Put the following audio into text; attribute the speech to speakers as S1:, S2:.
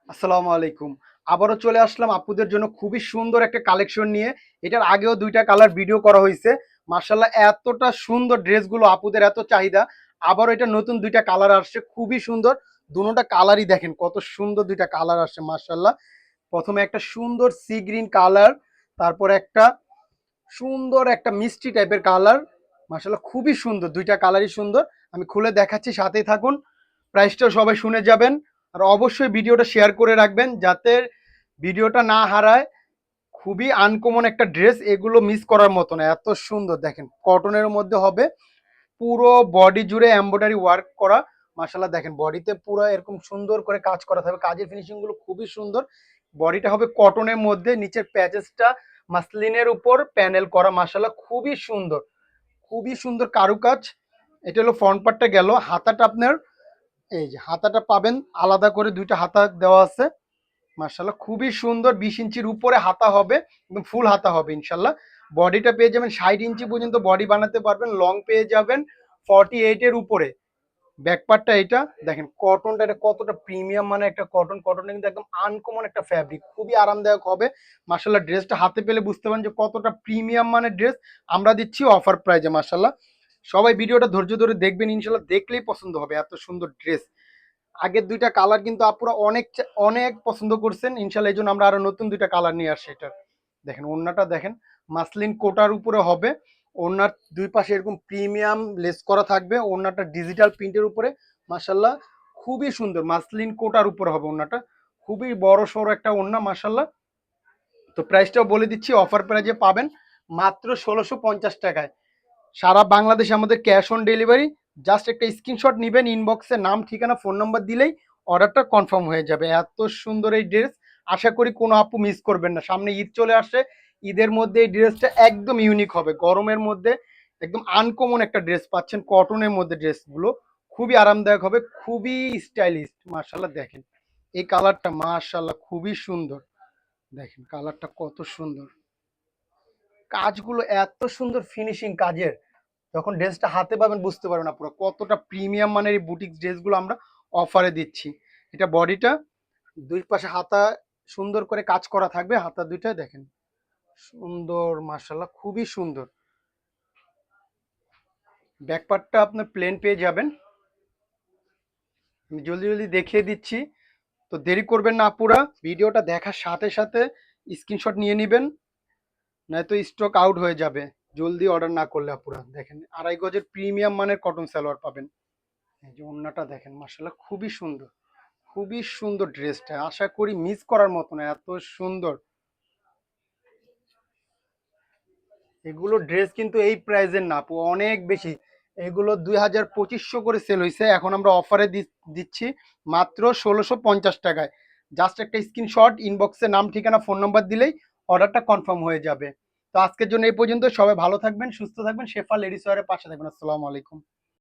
S1: আসসালামু আলাইকুম। আবারও চলে আসলাম আপুদের জন্য খুবই সুন্দর একটা কালেকশন নিয়ে। এটার আগেও ২ টা কালার ভিডিও করা হইছে। মাশাআল্লাহ এতটা সুন্দর ড্রেসগুলো আপুদের এত চাহিদা। আবারও এটা নতুন ২ টা কালার আসছে খুবই সুন্দর। দোনোটা কালারই দেখেন কত সুন্দর ২ টা কালার আসছে মাশাআল্লাহ। ১ম এ একটা সুন্দর সি গ্রিন কালার, তারপরে একটা সুন্দর একটা মিষ্টি টাইপের কালার। মাশাআল্লাহ খুবই সুন্দর, ২ টা কালারই সুন্দর। আমি খুলে দেখাচ্ছি, সাথেই থাকুন। প্রাইসটাও সবাই শুনে যাবেন। আর অবশ্যই ভিডিওটা শেয়ার করে রাখবেন যাতে ভিডিওটা না হারায়। খুবই আনকমন একটা ড্রেস, এগুলো মিস করার মতো না, এত সুন্দর দেখেন কটনের মধ্যে হবে। পুরো বডি জুড়ে এমব্রয়ডারি ওয়ার্ক করা। মাশাআল্লাহ দেখেন বডিতে পুরো এরকম সুন্দর করে কাজ করা থাকবে, কাজের ফিনিশিং গুলো খুবই সুন্দর। বডিটা হবে কটনের মধ্যে, নিচের প্যাচেসটা মাসলিনের উপর প্যানেল করা। মাশাআল্লাহ খুবই সুন্দর, খুবই সুন্দর কারুকাজ। এটা হলো ফ্রন্ট পার্টটা গেল। হাতাটা আপনার এই যে হাতাটা পাবেন আলাদা করে, ২ টা হাতা দেওয়া আছে। মাশাআল্লাহ খুবই সুন্দর, ২০ ইঞ্চির উপরে হাতা হবে এবং ফুল হাতা হবে ইনশাআল্লাহ। বডিটা পেয়ে যাবেন ৬০ ইঞ্চি পর্যন্ত বডি বানাতে পারবেন, লং পেয়ে যাবেন 48 এর উপরে। ব্যাক পার্টটা এটা দেখেন, কটনটা এটা কতটা প্রিমিয়াম মানে একটা কটন। কটনটা কিন্তু একদম আনকমন একটা ফ্যাব্রিক, খুবই আরামদায়ক হবে। মাশাআল্লাহ ড্রেসটা হাতে পেলে বুঝতে পারেন যে কতটা প্রিমিয়াম মানের ড্রেস আমরা দিচ্ছি অফার প্রাইজে। মাশাআল্লাহ সবাই ভিডিওটা ধৈর্য ধরে দেখবেন, ইনশাআল্লাহ দেখলেই পছন্দ হবে, এত সুন্দর ড্রেস। আগের ২ টা কালার কিন্তু আপুরা অনেক পছন্দ করছেন, ইনশাআল্লাহ এই জন্য আমরা আরো নতুন ২ টা কালার নিয়ে আসছি। এটা দেখেন, ওড়নাটা দেখেন মাসলিন কোটার উপরে হবে। ওড়নার ২ পাশে এরকম প্রিমিয়াম লেস করা থাকবে। ওড়নাটা ডিজিটাল প্রিন্টের উপরে। মাশাআল্লাহ খুবই সুন্দর, মাসলিন কোটার উপরে হবে ওড়নাটা। খুবই বড় সড়ো একটা ওড়না মাশাআল্লাহ। তো প্রাইসটাও বলে দিচ্ছি, অফার প্রাইজে পাবেন মাত্র ১৬৫০ টাকায়। সারা বাংলাদেশে আমাদের ক্যাশ অন ডেলিভারি। জাস্ট একটা স্ক্রিনশট নিবেন, ইনবক্সে নাম, ঠিকানা, ফোন নাম্বার দিলেই অর্ডারটা কনফার্ম হয়ে যাবে। এত সুন্দর এই ড্রেস, আশা করি কোনো আপু মিস করবেন না। সামনে ঈদ চলে আসছে, ঈদের মধ্যে এই ড্রেসটা একদম ইউনিক হবে। গরমের মধ্যে একদম আনকমন একটা ড্রেস পাচ্ছেন, কটনের মধ্যে ড্রেসগুলো খুবই আরামদায়ক হবে, খুবই স্টাইলিশ। মাশাআল্লাহ দেখেন এই কালারটা, মাশাআল্লাহ খুবই সুন্দর। দেখেন কালারটা কত সুন্দর, কাজগুলো এত সুন্দর ফিনিশিং কাজের। যখন ড্রেসটা হাতে পাবেন বুঝতে পারবেন না পুরো কতটা প্রিমিয়াম মানের এই বুটিক ড্রেসগুলো আমরা অফারে দিচ্ছি। এটা বডিটা ২ পাশে হাতা সুন্দর করে কাজ করা থাকবে, হাতা ২ টায় দেখেন সুন্দর, মাশাআল্লাহ খুবই সুন্দর। ব্যাক পার্টটা আপনার প্লেন পেয়ে যাবেন। আমি জলদি জলদি দেখিয়ে দিচ্ছি, তো দেরি করবেন না আপুরা। ভিডিওটা দেখার সাথে সাথে স্ক্রিনশট নিয়ে নেবেন, নয়তো স্টক আউট হয়ে যাবে জলদি অর্ডার না করলে। আপুরা দেখেন ২.৫ গজের প্রিমিয়াম মানের কটন সালোয়ার পাবেন। এই যে ওড়নাটা দেখেন, মাশাআল্লাহ খুবই সুন্দর, খুবই সুন্দর ড্রেসটা, আশা করি মিস করার মতো না, এত সুন্দর। এগুলো ড্রেস কিন্তু এই প্রাইজের না আপু, অনেক বেশি। এগুলো ২,২৫০ করে সেল হয়েছে, এখন আমরা অফারে দিচ্ছি মাত্র ১৬৫০ টাকায়। জাস্ট একটা স্ক্রিনশট, ইনবক্সে নাম, ঠিকানা, ফোন নাম্বার দিলেই অর্ডারটা কনফার্ম হয়ে যাবে। তো আজকের জন্য এই পর্যন্ত। সবাই ভালো থাকবেন, সুস্থ থাকবেন, শেফা লেডিস ওয়্যারের পাশে থাকবেন। আসসালামু আলাইকুম।